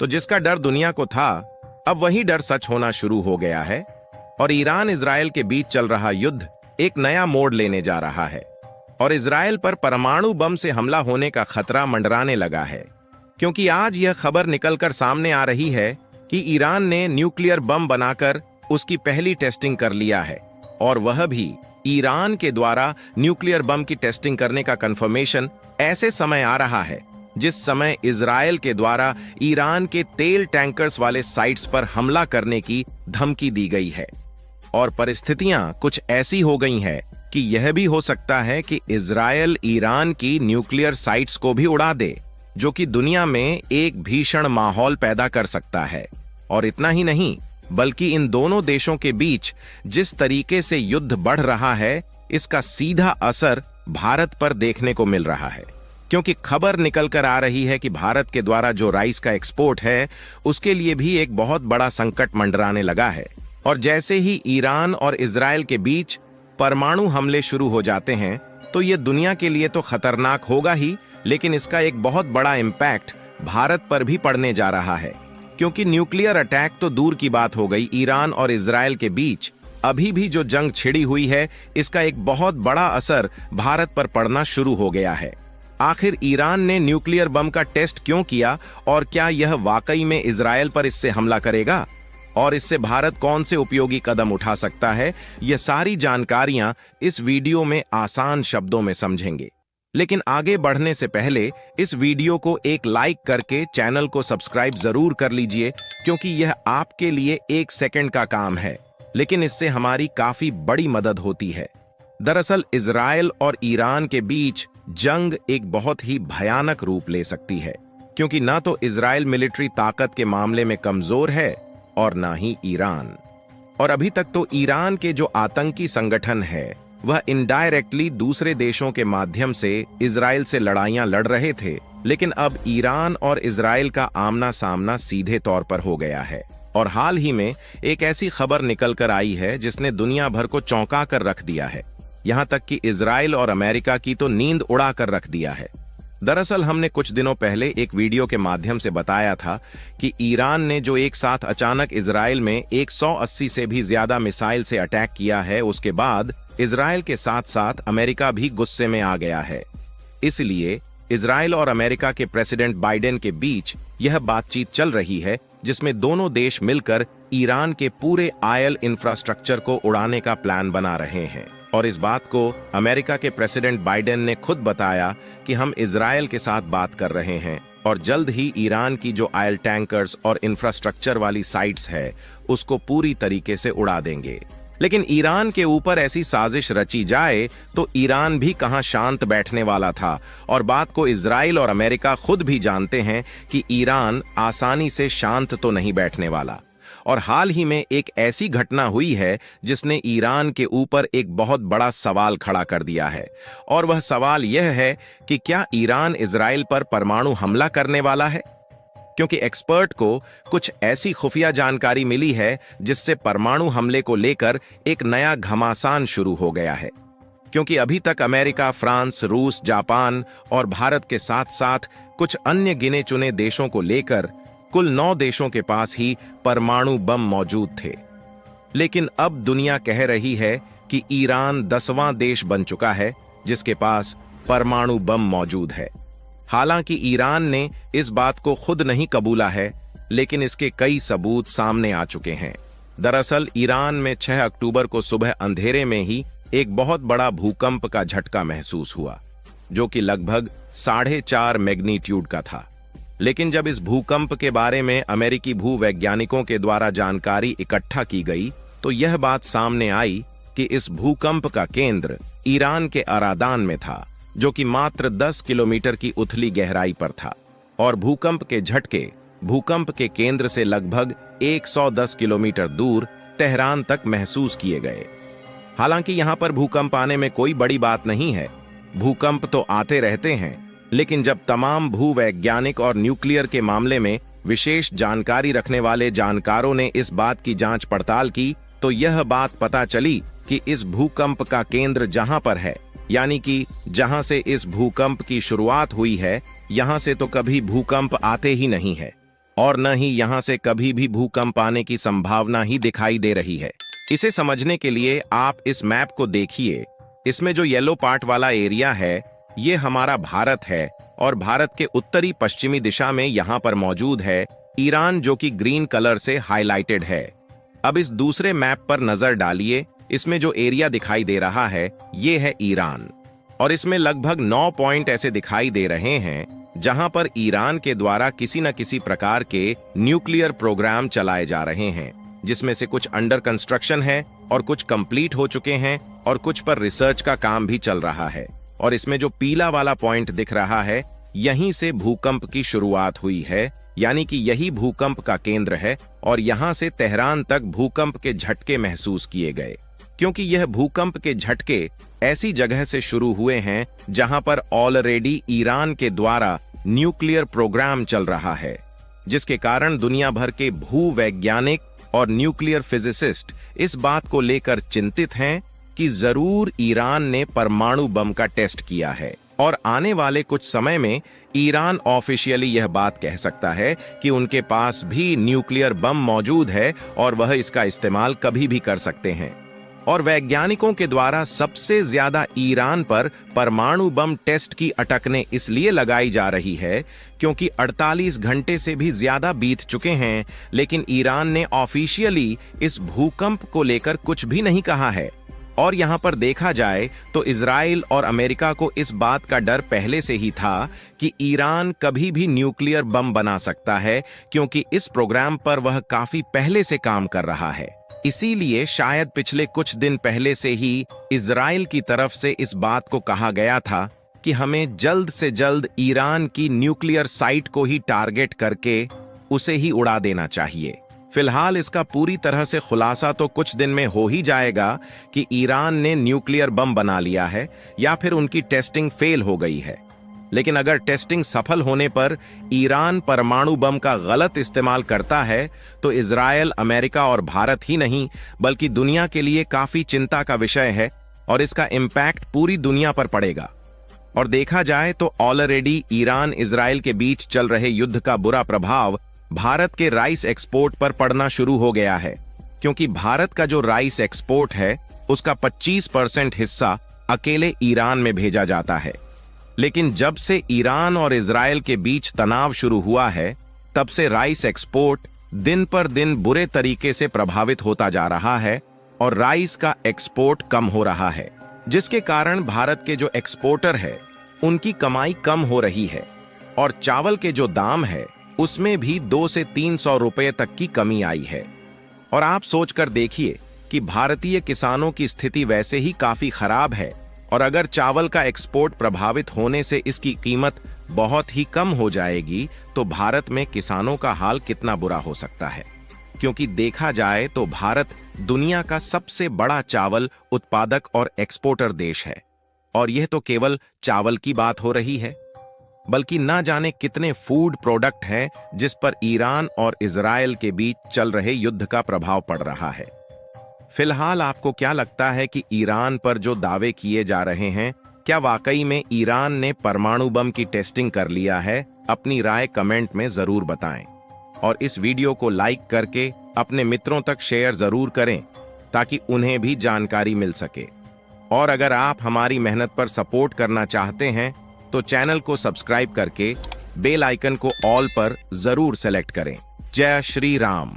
तो जिसका डर दुनिया को था, अब वही डर सच होना शुरू हो गया है और ईरान इजराइल के बीच चल रहा युद्ध एक नया मोड़ लेने जा रहा है और इजराइल पर परमाणु बम से हमला होने का खतरा मंडराने लगा है, क्योंकि आज यह खबर निकलकर सामने आ रही है कि ईरान ने न्यूक्लियर बम बनाकर उसकी पहली टेस्टिंग कर लिया है और वह भी ईरान के द्वारा न्यूक्लियर बम की टेस्टिंग करने का कंफर्मेशन ऐसे समय आ रहा है जिस समय इजराइल के द्वारा ईरान के तेल टैंकर्स वाले साइट्स पर हमला करने की धमकी दी गई है। और परिस्थितियां कुछ ऐसी हो गई हैं कि यह भी हो सकता है कि इजराइल ईरान की न्यूक्लियर साइट्स को भी उड़ा दे, जो कि दुनिया में एक भीषण माहौल पैदा कर सकता है। और इतना ही नहीं, बल्कि इन दोनों देशों के बीच जिस तरीके से युद्ध बढ़ रहा है, इसका सीधा असर भारत पर देखने को मिल रहा है, क्योंकि खबर निकल कर आ रही है कि भारत के द्वारा जो राइस का एक्सपोर्ट है उसके लिए भी एक बहुत बड़ा संकट मंडराने लगा है। और जैसे ही ईरान और इजराइल के बीच परमाणु हमले शुरू हो जाते हैं तो ये दुनिया के लिए तो खतरनाक होगा ही, लेकिन इसका एक बहुत बड़ा इम्पैक्ट भारत पर भी पड़ने जा रहा है, क्योंकि न्यूक्लियर अटैक तो दूर की बात हो गई, ईरान और इजराइल के बीच अभी भी जो जंग छिड़ी हुई है इसका एक बहुत बड़ा असर भारत पर पड़ना शुरू हो गया है। आखिर ईरान ने न्यूक्लियर बम का टेस्ट क्यों किया और क्या यह वाकई में इजराइल पर इससे हमला करेगा और इससे भारत कौन से उपयोगी कदम उठा सकता है, यह सारी जानकारियां इस वीडियो में आसान शब्दों में समझेंगे। लेकिन आगे बढ़ने से पहले इस वीडियो को एक लाइक करके चैनल को सब्सक्राइब जरूर कर लीजिए, क्योंकि यह आपके लिए 1 सेकंड का काम है, लेकिन इससे हमारी काफी बड़ी मदद होती है। दरअसल इजराइल और ईरान के बीच जंग एक बहुत ही भयानक रूप ले सकती है, क्योंकि ना तो इजराइल मिलिट्री ताकत के मामले में कमजोर है और ना ही ईरान। और अभी तक तो ईरान के जो आतंकी संगठन है वह इनडायरेक्टली दूसरे देशों के माध्यम से इजराइल से लड़ाइयां लड़ रहे थे, लेकिन अब ईरान और इजराइल का आमना सामना सीधे तौर पर हो गया है। और हाल ही में एक ऐसी खबर निकल कर आई है जिसने दुनिया भर को चौंका कर रख दिया है, यहां तक कि इजराइल और अमेरिका की तो नींद उड़ा कर रख दिया है। दरअसल हमने कुछ दिनों पहले एक वीडियो के माध्यम से बताया था कि ईरान ने जो एक साथ अचानक इजराइल में 180 से भी ज्यादा मिसाइल से अटैक किया है, उसके बाद इजराइल के साथ साथ अमेरिका भी गुस्से में आ गया है। इसलिए इजराइल और अमेरिका के प्रेसिडेंट बाइडेन के बीच यह बातचीत चल रही है, जिसमें दोनों देश मिलकर ईरान के पूरे ऑयल इंफ्रास्ट्रक्चर को उड़ाने का प्लान बना रहे हैं। और इस बात को अमेरिका के प्रेसिडेंट बाइडेन ने खुद बताया कि हम इजराइल के साथ बात कर रहे हैं और जल्द ही ईरान की जो ऑयल टैंकर्स और इंफ्रास्ट्रक्चर वाली साइट्स है उसको पूरी तरीके से उड़ा देंगे। लेकिन ईरान के ऊपर ऐसी साजिश रची जाए तो ईरान भी कहां शांत बैठने वाला था, और बात को इजराइल और अमेरिका खुद भी जानते हैं कि ईरान आसानी से शांत तो नहीं बैठने वाला। और हाल ही में एक ऐसी घटना हुई है जिसने ईरान के ऊपर एक बहुत बड़ा सवाल खड़ा कर दिया है, और वह सवाल यह है कि क्या ईरान इजराइल पर परमाणु हमला करने वाला है, क्योंकि एक्सपर्ट को कुछ ऐसी खुफिया जानकारी मिली है जिससे परमाणु हमले को लेकर एक नया घमासान शुरू हो गया है। क्योंकि अभी तक अमेरिका, फ्रांस, रूस, जापान और भारत के साथ साथ कुछ अन्य गिने चुने देशों को लेकर कुल 9 देशों के पास ही परमाणु बम मौजूद थे। लेकिन अब दुनिया कह रही है कि ईरान 10वां देश बन चुका है जिसके पास परमाणु बम मौजूद है। हालांकि ईरान ने इस बात को खुद नहीं कबूला है, लेकिन इसके कई सबूत सामने आ चुके हैं। दरअसल ईरान में 6 अक्टूबर को सुबह अंधेरे में ही एक बहुत बड़ा भूकंप का झटका महसूस हुआ, जो कि लगभग 4.5 मैग्नीट्यूड का था। लेकिन जब इस भूकंप के बारे में अमेरिकी भूवैज्ञानिकों के द्वारा जानकारी इकट्ठा की गई तो यह बात सामने आई कि इस भूकंप का केंद्र ईरान के अरादान में था, जो कि मात्र 10 किलोमीटर की उथली गहराई पर था, और भूकंप के झटके भूकंप के केंद्र से लगभग 110 किलोमीटर दूर तेहरान तक महसूस किए गए। हालांकि यहां पर भूकंप आने में कोई बड़ी बात नहीं है, भूकंप तो आते रहते हैं, लेकिन जब तमाम भूवैज्ञानिक और न्यूक्लियर के मामले में विशेष जानकारी रखने वाले जानकारों ने इस बात की जांच पड़ताल की तो यह बात पता चली कि इस भूकंप का केंद्र जहां पर है, यानी कि जहां से इस भूकंप की शुरुआत हुई है, यहां से तो कभी भूकंप आते ही नहीं है। और न ही यहाँ से कभी भी भूकंप आने की संभावना ही दिखाई दे रही है। इसे समझने के लिए आप इस मैप को देखिए। इसमें जो येलो पार्ट वाला एरिया है ये हमारा भारत है और भारत के उत्तरी पश्चिमी दिशा में यहाँ पर मौजूद है ईरान, जो कि ग्रीन कलर से हाईलाइटेड है। अब इस दूसरे मैप पर नजर डालिए। इसमें जो एरिया दिखाई दे रहा है ये है ईरान और इसमें लगभग 9 पॉइंट ऐसे दिखाई दे रहे हैं जहां पर ईरान के द्वारा किसी न किसी प्रकार के न्यूक्लियर प्रोग्राम चलाए जा रहे हैं, जिसमें से कुछ अंडर कंस्ट्रक्शन है और कुछ कंप्लीट हो चुके हैं और कुछ पर रिसर्च का काम भी चल रहा है। और इसमें जो पीला वाला पॉइंट दिख रहा है यहीं से भूकंप की शुरुआत हुई है, यानी कि यही भूकंप का केंद्र है और यहां से तेहरान तक भूकंप के झटके महसूस किए गए, क्योंकि यह भूकंप के झटके ऐसी जगह से शुरू हुए हैं जहां पर ऑलरेडी ईरान के द्वारा न्यूक्लियर प्रोग्राम चल रहा है, जिसके कारण दुनिया भर के भूवैज्ञानिक और न्यूक्लियर फिजिसिस्ट इस बात को लेकर चिंतित हैं कि जरूर ईरान ने परमाणु बम का टेस्ट किया है और आने वाले कुछ समय में ईरान ऑफिशियली यह बात कह सकता है कि उनके पास भी न्यूक्लियर बम मौजूद है और वह इसका इस्तेमाल कभी भी कर सकते हैं। और वैज्ञानिकों के द्वारा सबसे ज्यादा ईरान पर परमाणु बम टेस्ट की अटकने इसलिए लगाई जा रही है क्योंकि 48 घंटे से भी ज्यादा बीत चुके हैं, लेकिन ईरान ने ऑफिशियली इस भूकंप को लेकर कुछ भी नहीं कहा है। और यहां पर देखा जाए तो इजराइल और अमेरिका को इस बात का डर पहले से ही था कि ईरान कभी भी न्यूक्लियर बम बना सकता है, क्योंकि इस प्रोग्राम पर वह काफी पहले से काम कर रहा है। इसीलिए शायद पिछले कुछ दिन पहले से ही इजराइल की तरफ से इस बात को कहा गया था कि हमें जल्द से जल्द ईरान की न्यूक्लियर साइट को ही टारगेट करके उसे ही उड़ा देना चाहिए। फिलहाल इसका पूरी तरह से खुलासा तो कुछ दिन में हो ही जाएगा कि ईरान ने न्यूक्लियर बम बना लिया है या फिर उनकी टेस्टिंग फेल हो गई है। लेकिन अगर टेस्टिंग सफल होने पर ईरान परमाणु बम का गलत इस्तेमाल करता है तो इजराइल, अमेरिका और भारत ही नहीं बल्कि दुनिया के लिए काफी चिंता का विषय है और इसका इम्पैक्ट पूरी दुनिया पर पड़ेगा। और देखा जाए तो ऑलरेडी ईरान इजराइल के बीच चल रहे युद्ध का बुरा प्रभाव भारत के राइस एक्सपोर्ट पर पड़ना शुरू हो गया है, क्योंकि भारत का जो राइस एक्सपोर्ट है उसका 25% हिस्सा अकेले ईरान में भेजा जाता है। लेकिन जब से ईरान और इजराइल के बीच तनाव शुरू हुआ है तब से राइस एक्सपोर्ट दिन पर दिन बुरे तरीके से प्रभावित होता जा रहा है और राइस का एक्सपोर्ट कम हो रहा है, जिसके कारण भारत के जो एक्सपोर्टर है उनकी कमाई कम हो रही है और चावल के जो दाम है उसमें भी 200 से 300 रुपए तक की कमी आई है। और आप सोचकर देखिए कि भारतीय किसानों की स्थिति वैसे ही काफी खराब है और अगर चावल का एक्सपोर्ट प्रभावित होने से इसकी कीमत बहुत ही कम हो जाएगी तो भारत में किसानों का हाल कितना बुरा हो सकता है। क्योंकि देखा जाए तो भारत दुनिया का सबसे बड़ा चावल उत्पादक और एक्सपोर्टर देश है और यह तो केवल चावल की बात हो रही है, बल्कि ना जाने कितने फूड प्रोडक्ट हैं जिस पर ईरान और इजराइल के बीच चल रहे युद्ध का प्रभाव पड़ रहा है। फिलहाल आपको क्या लगता है कि ईरान पर जो दावे किए जा रहे हैं, क्या वाकई में ईरान ने परमाणु बम की टेस्टिंग कर लिया है? अपनी राय कमेंट में जरूर बताएं और इस वीडियो को लाइक करके अपने मित्रों तक शेयर जरूर करें ताकि उन्हें भी जानकारी मिल सके। और अगर आप हमारी मेहनत पर सपोर्ट करना चाहते हैं तो चैनल को सब्सक्राइब करके बेल आइकन को ऑल पर जरूर सेलेक्ट करें। जय श्री राम।